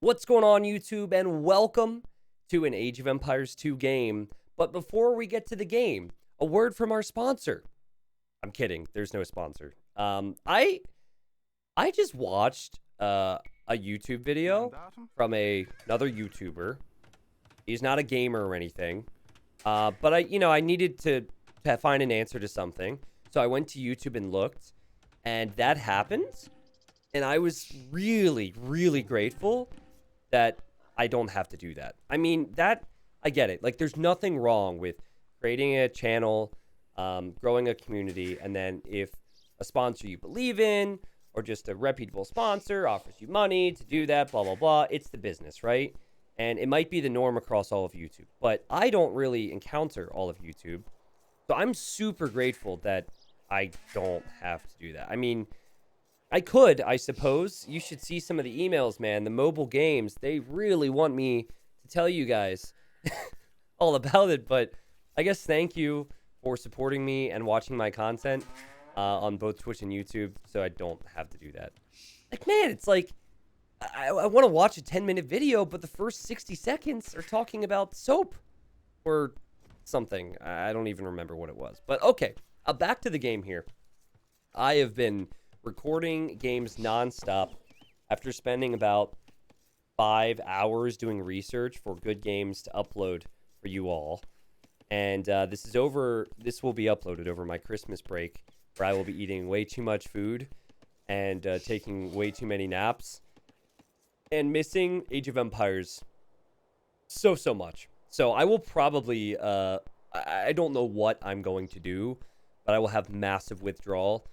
What's going on, YouTube, and welcome to an Age of Empires 2 game. But before we get to the game, a word from our sponsor. I'm kidding, there's no sponsor. I just watched a YouTube video from another YouTuber. He's not a gamer or anything, but I needed to find an answer to something, so I went to YouTube and looked, and that happened. And I was really, really grateful that I don't have to do that. I mean, I get it. Like, there's nothing wrong with creating a channel, growing a community, and then if a sponsor you believe in, or just a reputable sponsor offers you money to do that, blah, blah, blah, it's the business, right? And it might be the norm across all of YouTube. But I don't really encounter all of YouTube. So I'm super grateful that I don't have to do that. I mean, I could, I suppose. You should see some of the emails, man. The mobile games, they really want me to tell you guys all about it. But I guess thank you for supporting me and watching my content on both Twitch and YouTube, so I don't have to do that. Like, man, it's like, I want to watch a 10-minute video, but the first 60 seconds are talking about soap or something. I don't even remember what it was. But okay, back to the game here. I have been recording games nonstop after spending about 5 hours doing research for good games to upload for you all. And this will be uploaded over my Christmas break, where I will be eating way too much food and taking way too many naps and missing Age of Empires so much. So I will probably, I don't know what I'm going to do, but I will have massive withdrawal.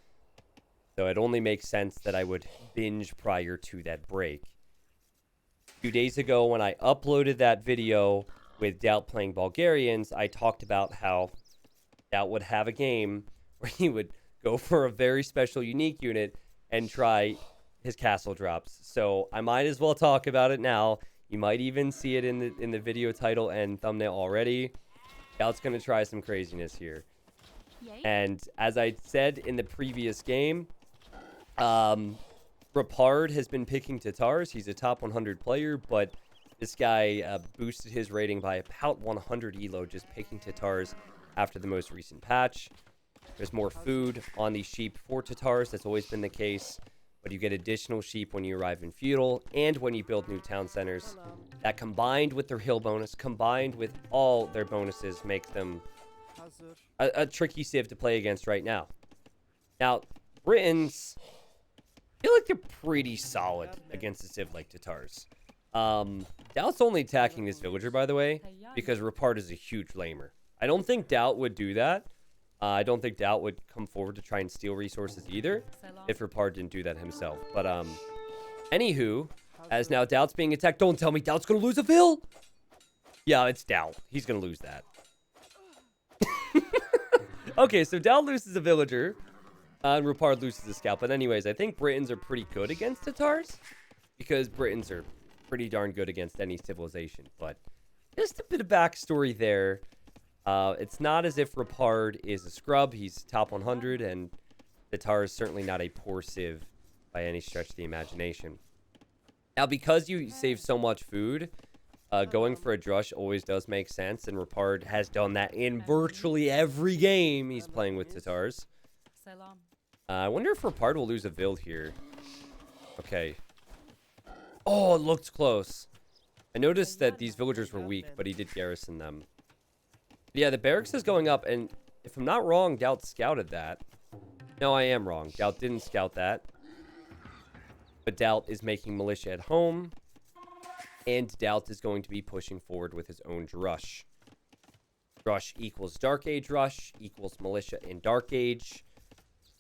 So it only makes sense that I would binge prior to that break. A few days ago, when I uploaded that video with DauT playing Bulgarians, I talked about how DauT would have a game where he would go for a very special, unique unit and try his castle drops. So I might as well talk about it now. You might even see it in the video title and thumbnail already. DauT's going to try some craziness here. And as I said in the previous game, Rapard has been picking Tatars. He's a top 100 player, but this guy boosted his rating by about 100 elo just picking Tatars after the most recent patch. There's more food on these sheep for Tatars. That's always been the case, but you get additional sheep when you arrive in feudal and when you build new town centers. That, combined with their hill bonus, combined with all their bonuses, make them a tricky civ to play against right now. Now, Britons, I feel like they're pretty solid against a civ like Tatars. DauT's only attacking this villager, by the way, because Rapard is a huge lamer. I don't think DauT would do that. I don't think DauT would come forward to try and steal resources either, if Rapard didn't do that himself. But, anywho, as now DauT's being attacked, don't tell me DauT's gonna lose a vill! Yeah, it's DauT. He's gonna lose that. Okay, so DauT loses a villager. And Rapard loses the scalp. But anyways, I think Britons are pretty good against Tatars, because Britons are pretty darn good against any civilization. But just a bit of backstory there. It's not as if Rapard is a scrub. He's top 100, and Tatar is certainly not a poor civ by any stretch of the imagination. Now, because you save so much food, going for a drush always does make sense, and Rapard has done that in virtually every game he's playing with Tatars. I wonder if Rapard will lose a vill here. Okay. Oh, it looked close. I noticed that these villagers were weak, but he did garrison them. Yeah, the barracks is going up, and if I'm not wrong, DauT scouted that. No, I am wrong. DauT didn't scout that. But DauT is making militia at home, and DauT is going to be pushing forward with his own drush. Drush equals Dark Age rush, equals militia in Dark Age.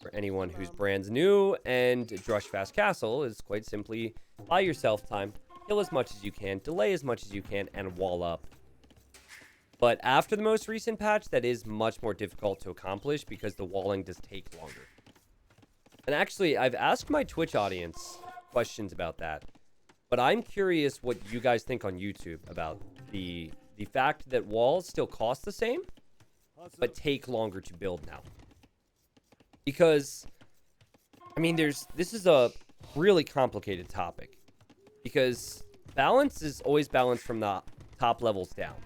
For anyone who's brand new, and Drush Fast Castle is quite simply buy yourself time, kill as much as you can, delay as much as you can, and wall up. But after the most recent patch, that is much more difficult to accomplish because the walling does take longer. And actually, I've asked my Twitch audience questions about that, but I'm curious what you guys think on YouTube about the fact that walls still cost the same, but take longer to build now. Because, I mean, this is a really complicated topic. Because balance is always balanced from the top levels down.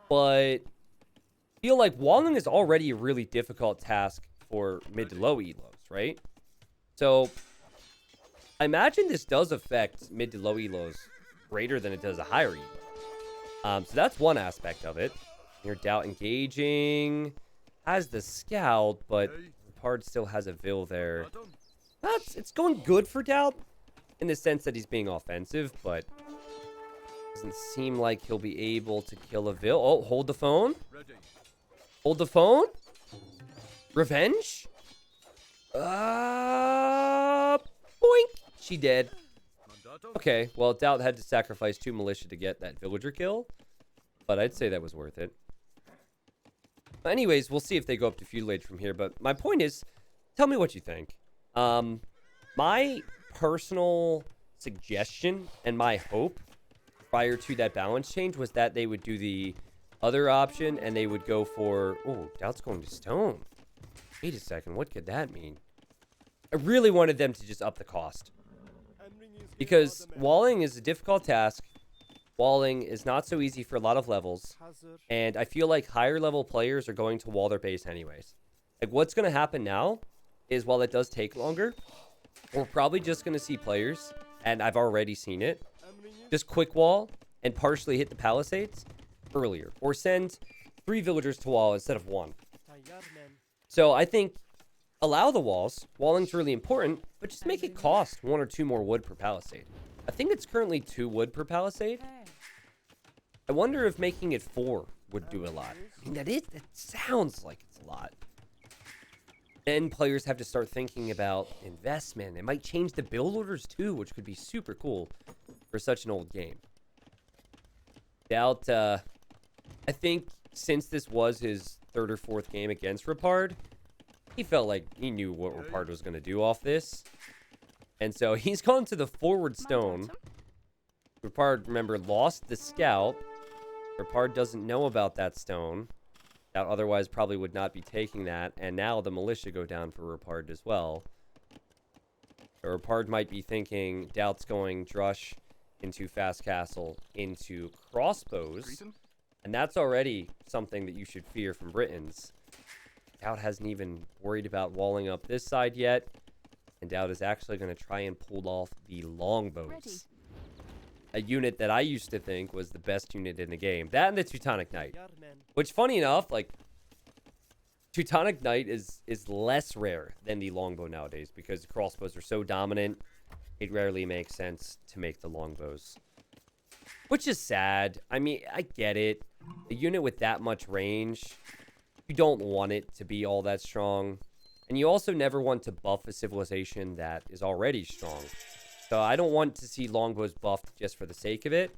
But I feel like walling is already a really difficult task for mid to low elos, right? So I imagine this does affect mid to low elos greater than it does a higher elo. So that's one aspect of it. Your DauT engaging has the scout, but Ripard still has a Vil there. It's going good for DauT in the sense that he's being offensive, but doesn't seem like he'll be able to kill a Vil. Oh, hold the phone. Hold the phone. Revenge. Boink. She dead. Okay, well, DauT had to sacrifice 2 militia to get that villager kill, but I'd say that was worth it. But anyways, we'll see if they go up to feudal age from here, but my point is, tell me what you think. My personal suggestion and my hope prior to that balance change was that they would do the other option and they would go for... Oh, DauT's going to stone. Wait a second, what could that mean? I really wanted them to just up the cost. Because walling is a difficult task. Walling is not so easy for a lot of levels. And I feel like higher level players are going to wall their base anyways. Like, what's going to happen now is, while it does take longer, we're probably just going to see players, and I've already seen it, just quick wall and partially hit the palisades earlier. Or send 3 villagers to wall instead of 1. So I think allow the walls. Walling's really important, but just make it cost 1 or 2 more wood per palisade. I think it's currently 2 wood per palisade. I wonder if making it 4 would do a lot. I mean, that sounds like it's a lot. Then players have to start thinking about investment. It might change the build orders too, which could be super cool for such an old game. DauT, I think since this was his 3rd or 4th game against Ripard, he felt like he knew what Ripard was going to do off this. And so he's gone to the forward stone. Ripard, remember, lost the scout. Ripard doesn't know about that stone. DauT otherwise probably would not be taking that. And now the militia go down for Ripard as well. So Ripard might be thinking DauT's going Drush into Fast Castle into crossbows. And that's already something that you should fear from Britons. DauT hasn't even worried about walling up this side yet. And DauT is actually going to try and pull off the longbows. A unit that I used to think was the best unit in the game. That and the Teutonic Knight. Which, funny enough, like, Teutonic Knight is less rare than the longbow nowadays, because crossbows are so dominant, it rarely makes sense to make the longbows. Which is sad. I mean, I get it. A unit with that much range, you don't want it to be all that strong. And you also never want to buff a civilization that is already strong. So I don't want to see longbows buffed just for the sake of it,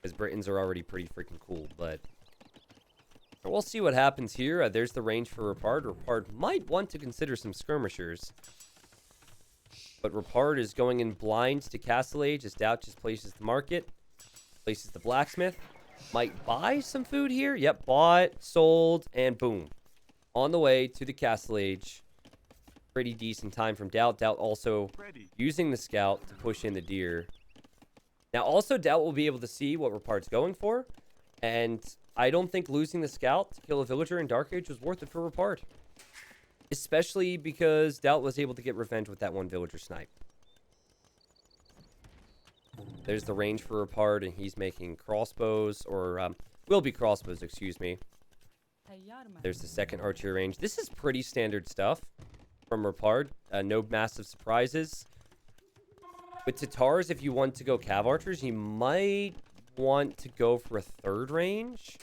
because Britons are already pretty freaking cool. But we'll see what happens here. There's the range for Ripard. Ripard might want to consider some skirmishers. But Ripard is going in blind to Castle Age as DauT just places the market, places the blacksmith. Might buy some food here. Yep, bought, sold, and boom. On the way to the Castle Age. Pretty decent time from DauT. DauT also using the scout to push in the deer. Now, also, DauT will be able to see what Ripard's going for. And I don't think losing the scout to kill a villager in Dark Age was worth it for Ripard. Especially because DauT was able to get revenge with that one villager snipe. There's the range for Ripard, and he's making crossbows, or will be crossbows, excuse me. There's the second archery range. This is pretty standard stuff from Ripard. No massive surprises. With Tatars, if you want to go cav archers, you might want to go for a 3rd range.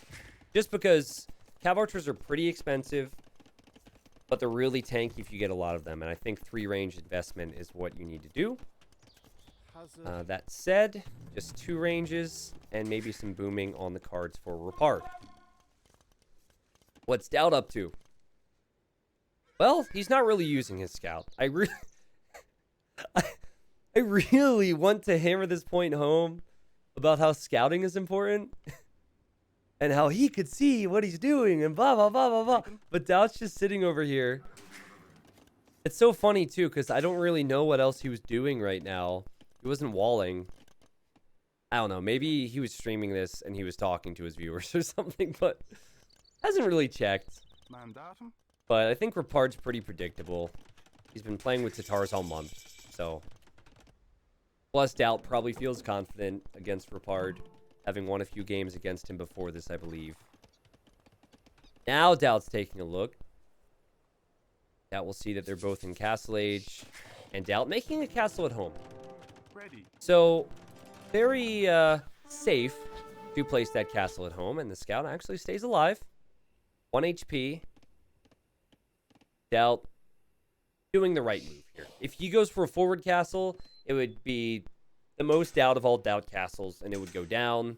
Just because cav archers are pretty expensive, but they're really tanky if you get a lot of them. And I think 3 range investment is what you need to do. That said, just 2 ranges and maybe some booming on the cards for Ripard. What's DauT up to? Well, he's not really using his scout. I really want to hammer this point home about how scouting is important and how he could see what he's doing and blah, blah, blah, blah, blah. But DauT's just sitting over here. It's so funny, too, because I don't really know what else he was doing right now. He wasn't walling. I don't know. Maybe he was streaming this and he was talking to his viewers or something, but hasn't really checked. But I think Ripard's pretty predictable. He's been playing with Tatars all month, so. Plus, DauT probably feels confident against Ripard, having won a few games against him before this, I believe. Now DauT's taking a look. DauT will see that they're both in Castle Age, and DauT making a castle at home. So, very safe to place that castle at home, and the scout actually stays alive. 1 HP. DauT doing the right move here. If he goes for a forward castle, it would be the most DauT of all DauT castles, and it would go down.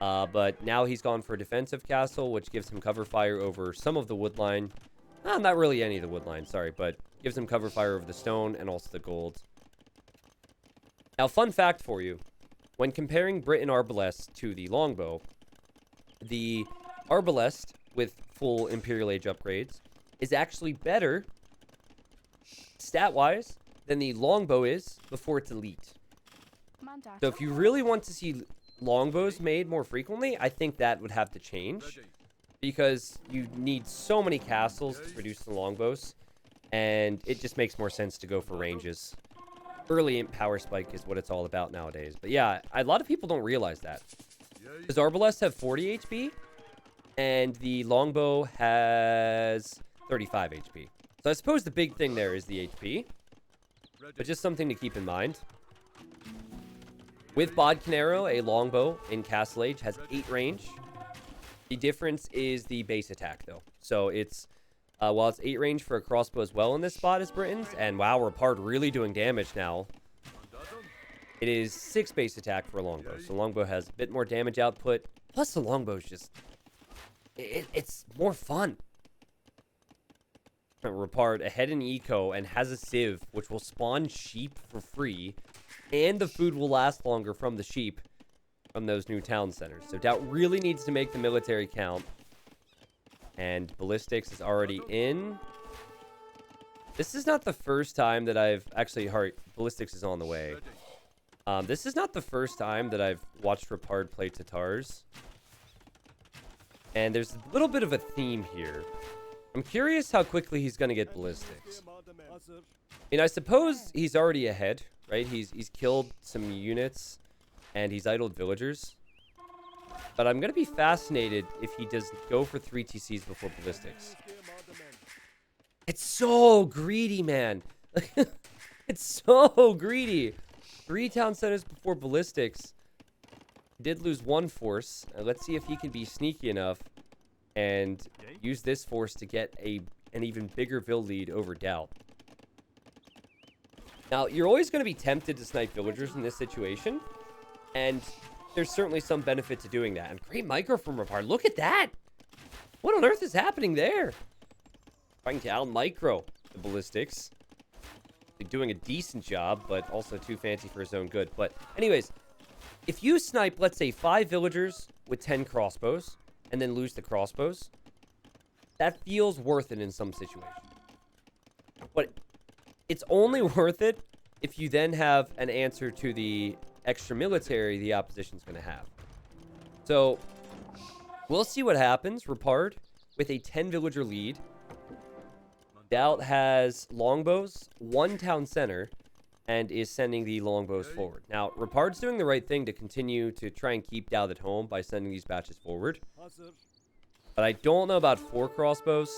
But now he's gone for a defensive castle, which gives him cover fire over some of the wood line. Not really any of the wood line, sorry, but gives him cover fire over the stone and also the gold. Now, fun fact for you. When comparing Briton Arbalest to the longbow, the Arbalest with full Imperial Age upgrades is actually better stat-wise than the longbow is before it's elite. So if you really want to see longbows made more frequently, I think that would have to change, because you need so many castles to produce the longbows, and it just makes more sense to go for ranges. Early imp power spike is what it's all about nowadays. But yeah, a lot of people don't realize that. Does Arbalest have 40 HP? And the longbow has 35 HP. So I suppose the big thing there is the HP. But just something to keep in mind. With Bodcanero, a longbow in Castle Age has 8 range. The difference is the base attack, though. So it's, while it's 8 range for a crossbow as well in this spot as Briton's, and wow, Ripard really doing damage now. It is 6 base attack for a longbow. So longbow has a bit more damage output. Plus the longbow is just, it's more fun. Ripard ahead in eco and has a sieve, which will spawn sheep for free, and the food will last longer from the sheep from those new town centers. So DauT really needs to make the military count. And ballistics is already in. This is not the first time that I've actually ballistics is on the way. This is not the first time that I've watched Ripard play Tatars. And there's a little bit of a theme here. I'm curious how quickly he's going to get ballistics. I mean, I suppose he's already ahead, right? He's killed some units, and he's idled villagers. But I'm going to be fascinated if he does go for 3 TCs before ballistics. It's so greedy, man. It's so greedy. 3 town centers before ballistics. He did lose 1 force. Let's see if he can be sneaky enough and use this force to get an even bigger vill lead over DauT. Now, you're always going to be tempted to snipe villagers in this situation, and there's certainly some benefit to doing that. And great micro from Ripard. Look at that! What on earth is happening there? Trying to out-micro the ballistics. They're doing a decent job, but also too fancy for his own good. But anyways, if you snipe, let's say, 5 villagers with 10 crossbows, and then lose the crossbows, that feels worth it in some situations. But it's only worth it if you then have an answer to the extra military the opposition's going to have. So, we'll see what happens. Ripard with a 10 villager lead. DauT has longbows, 1 town center, and is sending the longbows forward. Now, Ripard's doing the right thing to continue to try and keep DauT at home by sending these batches forward. But I don't know about 4 crossbows.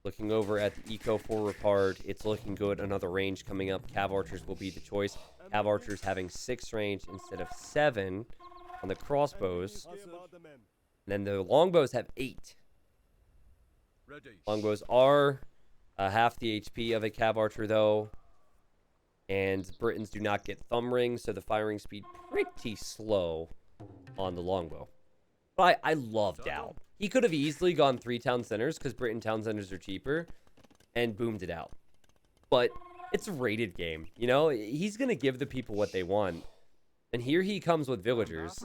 Looking over at the eco for Ripard, it's looking good. Another range coming up. Cav archers will be the choice. Cav archers having 6 range instead of 7 on the crossbows. And then the longbows have 8. Longbows are half the HP of a Cav archer, though. And Britons do not get thumb rings, so the firing speed pretty slow on the longbow. But I love DauT. He could have easily gone 3 town centers because Briton town centers are cheaper and boomed it out. But it's a rated game. You know, he's going to give the people what they want. And here he comes with villagers.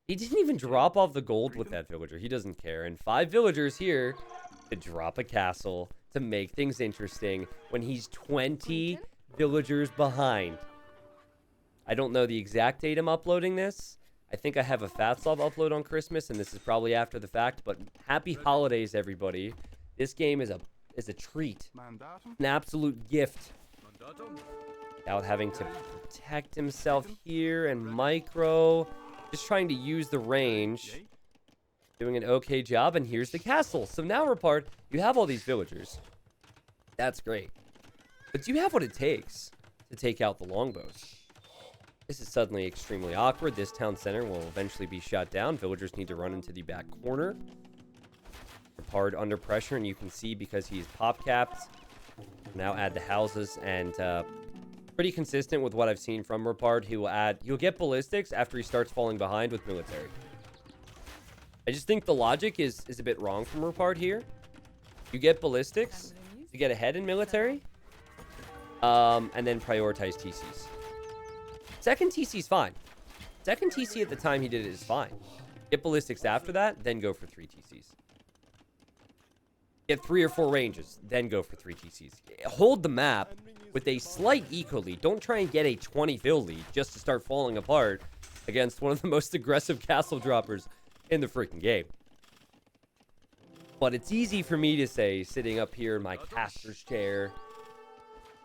He didn't even drop off the gold with that villager. He doesn't care. And 5 villagers here to drop a castle to make things interesting when he's 20 villagers behind. I don't know the exact date I'm uploading this. I think I have a Fatslov upload on Christmas, and this is probably after the fact. But happy holidays, everybody! This game is a treat, an absolute gift. Without having to protect himself here and micro, just trying to use the range, doing an okay job. And here's the castle. So now, Rapard, you have all these villagers. That's great, but do you have what it takes to take out the longbows? This is suddenly extremely awkward. This town center will eventually be shut down. Villagers need to run into the back corner. Rapard under pressure, and you can see because he's pop capped. Now add the houses, and pretty consistent with what I've seen from Rapard. He'll get ballistics after he starts falling behind with military. I just think the logic is a bit wrong from Rapard here. You get ballistics to get ahead in military, and then prioritize TCs. Second TC is fine. Second TC at the time he did it is fine. Get ballistics after that, then go for 3 TCs. Get 3 or 4 ranges, then go for 3 TCs. Hold the map with a slight eco lead. Don't try and get a 20 fill lead just to start falling apart against one of the most aggressive castle droppers in the freaking game. But it's easy for me to say, sitting up here in my caster's chair.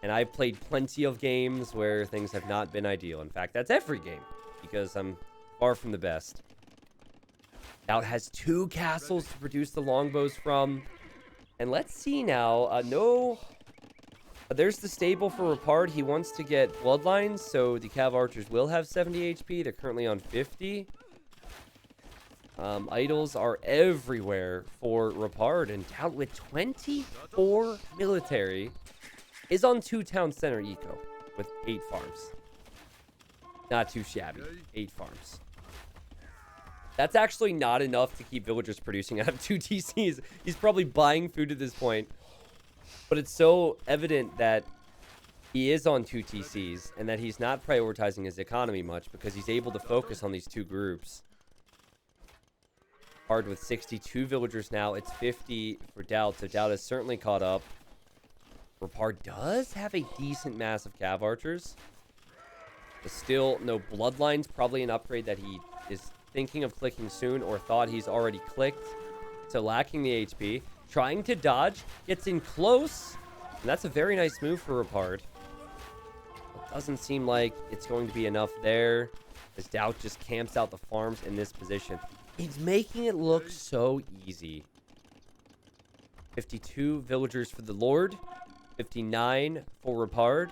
And I've played plenty of games where things have not been ideal. In fact, that's every game, because I'm far from the best. DauT has 2 castles to produce the longbows from. And let's see now. There's the stable for Rapard. He wants to get bloodlines, so the Cav Archers will have 70 HP. They're currently on 50. Idols are everywhere for Rapard, and DauT with 24 military is on 2 town center eco with 8 farms. Not too shabby. 8 farms. That's actually not enough to keep villagers producing out of 2 TCs. He's probably buying food at this point. But it's so evident that he is on 2 TCs and that he's not prioritizing his economy much because he's able to focus on these 2 groups. Hard with 62 villagers now. It's 50 for DauT, so DauT has certainly caught up. Rapard does have a decent mass of Cav Archers. But still, no bloodlines. Probably an upgrade that he is thinking of clicking soon or thought he's already clicked. So lacking the HP. Trying to dodge. Gets in close. And that's a very nice move for Rapard. It doesn't seem like it's going to be enough there, as DauT just camps out the farms in this position. He's making it look so easy. 52 villagers for the Lord. 59 for Rapard.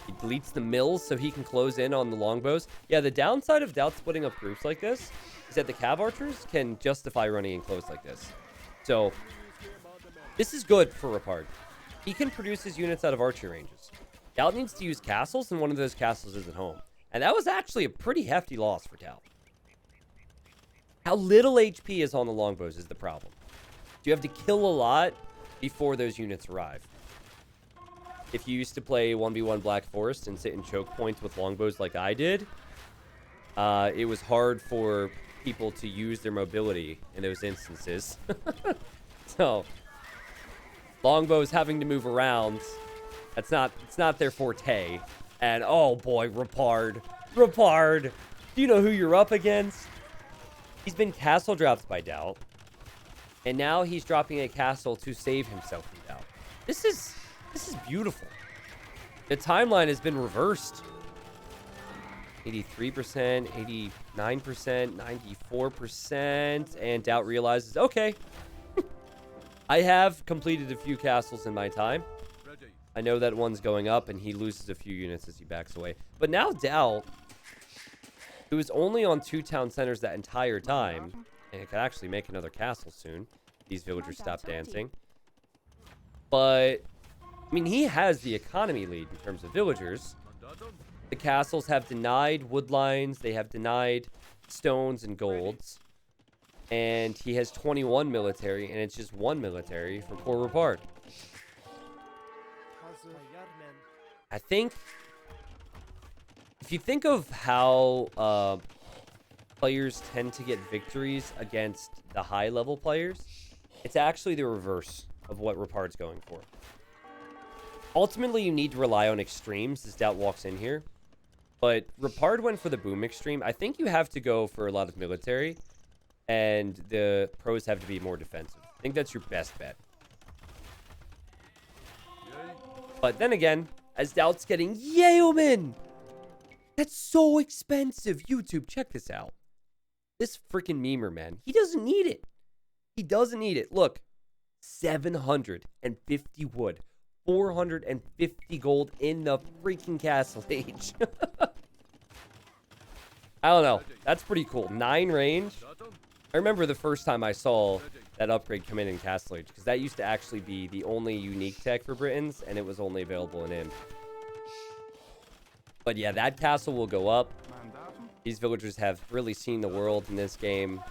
He deletes the mills so he can close in on the longbows. Yeah, the downside of DauT splitting up groups like this is that the Cav Archers can justify running in close like this. So, this is good for Rapard. He can produce his units out of archery ranges. DauT needs to use castles, and one of those castles is at home. And that was actually a pretty hefty loss for DauT. How little HP is on the longbows is the problem. You have to kill a lot before those units arrive. If you used to play 1v1 Black Forest and sit in choke points with longbows like I did, it was hard for people to use their mobility in those instances. So, longbows having to move around, it's not their forte. And oh boy, Rapard, do you know who you're up against? He's been castle dropped by DauT, and now he's dropping a castle to save himself from DauT. This is beautiful. The timeline has been reversed. 83%, 89%, 94%, and DauT realizes, okay, I have completed a few castles in my time. I know that one's going up, and he loses a few units as he backs away. But now DauT, who was only on 2 town centers that entire time, and it could actually make another castle soon. These villagers stop dancing. But, I mean, he has the economy lead in terms of villagers. The castles have denied wood lines. They have denied stones and golds. And he has 21 military, and it's just 1 military for poor Rapard. I think, if you think of how players tend to get victories against the high-level players, it's actually the reverse of what Rapard's going for. Ultimately, you need to rely on extremes as DauT walks in here. But Ripard went for the boom extreme. I think you have to go for a lot of military. And the pros have to be more defensive. I think that's your best bet. But then again, as DauT's getting Yeoman! That's so expensive. YouTube, check this out. This freaking memer, man. He doesn't need it. He doesn't need it. Look, 750 wood. 450 gold in the freaking Castle Age. I don't know. That's pretty cool. 9 range. I remember the first time I saw that upgrade come in Castle Age, because that used to actually be the only unique tech for Britons, and it was only available in Imp. But yeah, that castle will go up. These villagers have really seen the world in this game.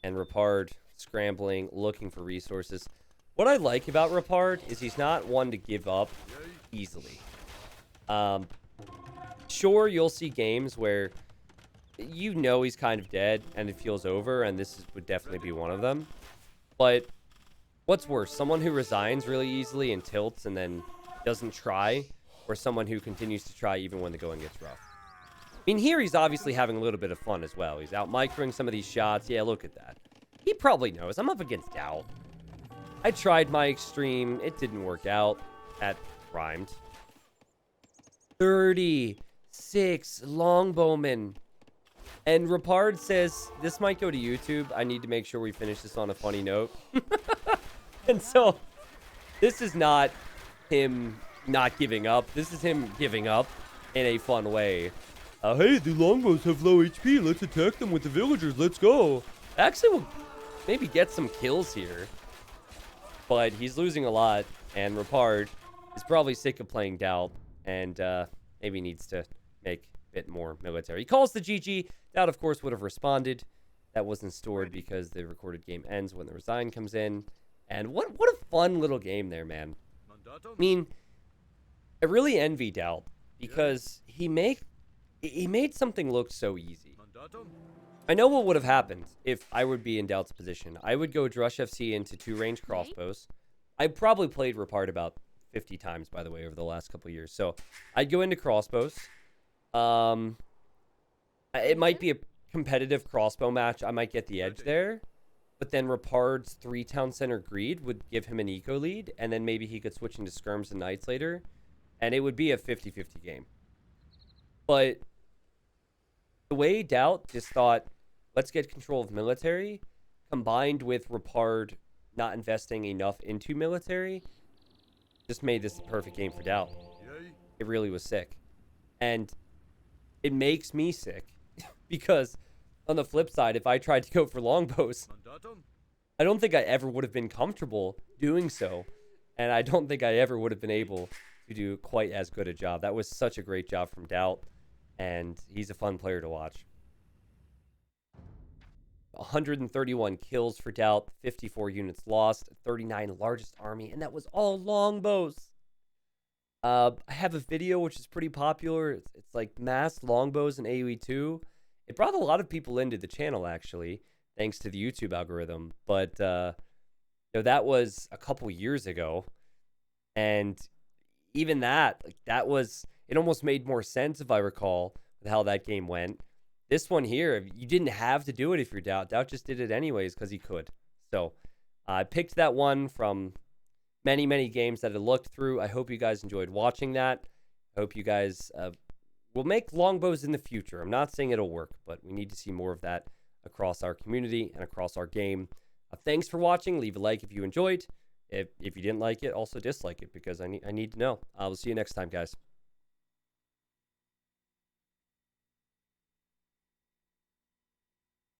And Ripard scrambling, looking for resources. What I like about Ripard is he's not one to give up easily. Sure, you'll see games where you know he's kind of dead and it feels over, and would definitely be one of them. But what's worse, someone who resigns really easily and tilts and then doesn't try, or someone who continues to try even when the going gets rough? I mean, here he's obviously having a little bit of fun as well. He's out microing some of these shots. Yeah, look at that. He probably knows. I'm up against DauT. I tried my extreme. It didn't work out. That rhymed. 36 Longbowmen. And Ripard says, this might go to YouTube. I need to make sure we finish this on a funny note. And so, this is not him not giving up. This is him giving up in a fun way. Hey, the longbows have low HP. Let's attack them with the villagers. Let's go. Actually, we'll maybe get some kills here. But he's losing a lot. And Ripard is probably sick of playing DauT. And maybe needs to make a bit more military. He calls the GG. DauT, of course, would have responded. That wasn't stored because the recorded game ends when the resign comes in. And what a fun little game there, man. I mean, I really envy DauT because he made something look so easy. I know what would have happened if I would be in DauT's position. I would go Drush FC into 2-range crossbows. I probably played Ripard about 50 times, by the way, over the last couple of years. So I'd go into crossbows. It might be a competitive crossbow match. I might get the edge there. But then Ripard's 3 town center greed would give him an eco lead. And then maybe he could switch into skirms and knights later. And it would be a 50-50 game. But the way DauT just thought, let's get control of military, combined with Ripard not investing enough into military, just made this the perfect game for DauT. It really was sick. And it makes me sick. Because on the flip side, if I tried to go for longbows, I don't think I ever would have been comfortable doing so. And I don't think I ever would have been able to do quite as good a job. That was such a great job from DauT. And he's a fun player to watch. 131 kills for DauT, 54 units lost, 39 largest army, and that was all longbows. I have a video which is pretty popular. It's like mass longbows in AoE 2. It brought a lot of people into the channel, actually, thanks to the YouTube algorithm. But that was a couple years ago. And even that, it almost made more sense, if I recall, with how that game went. This one here, you didn't have to do it if you're DauT. DauT just did it anyways because he could. So I picked that one from many, many games that I looked through. I hope you guys enjoyed watching that. I hope you guys will make longbows in the future. I'm not saying it'll work, but we need to see more of that across our community and across our game. Thanks for watching. Leave a like if you enjoyed. If you didn't like it, also dislike it because I need to know. We'll see you next time, guys.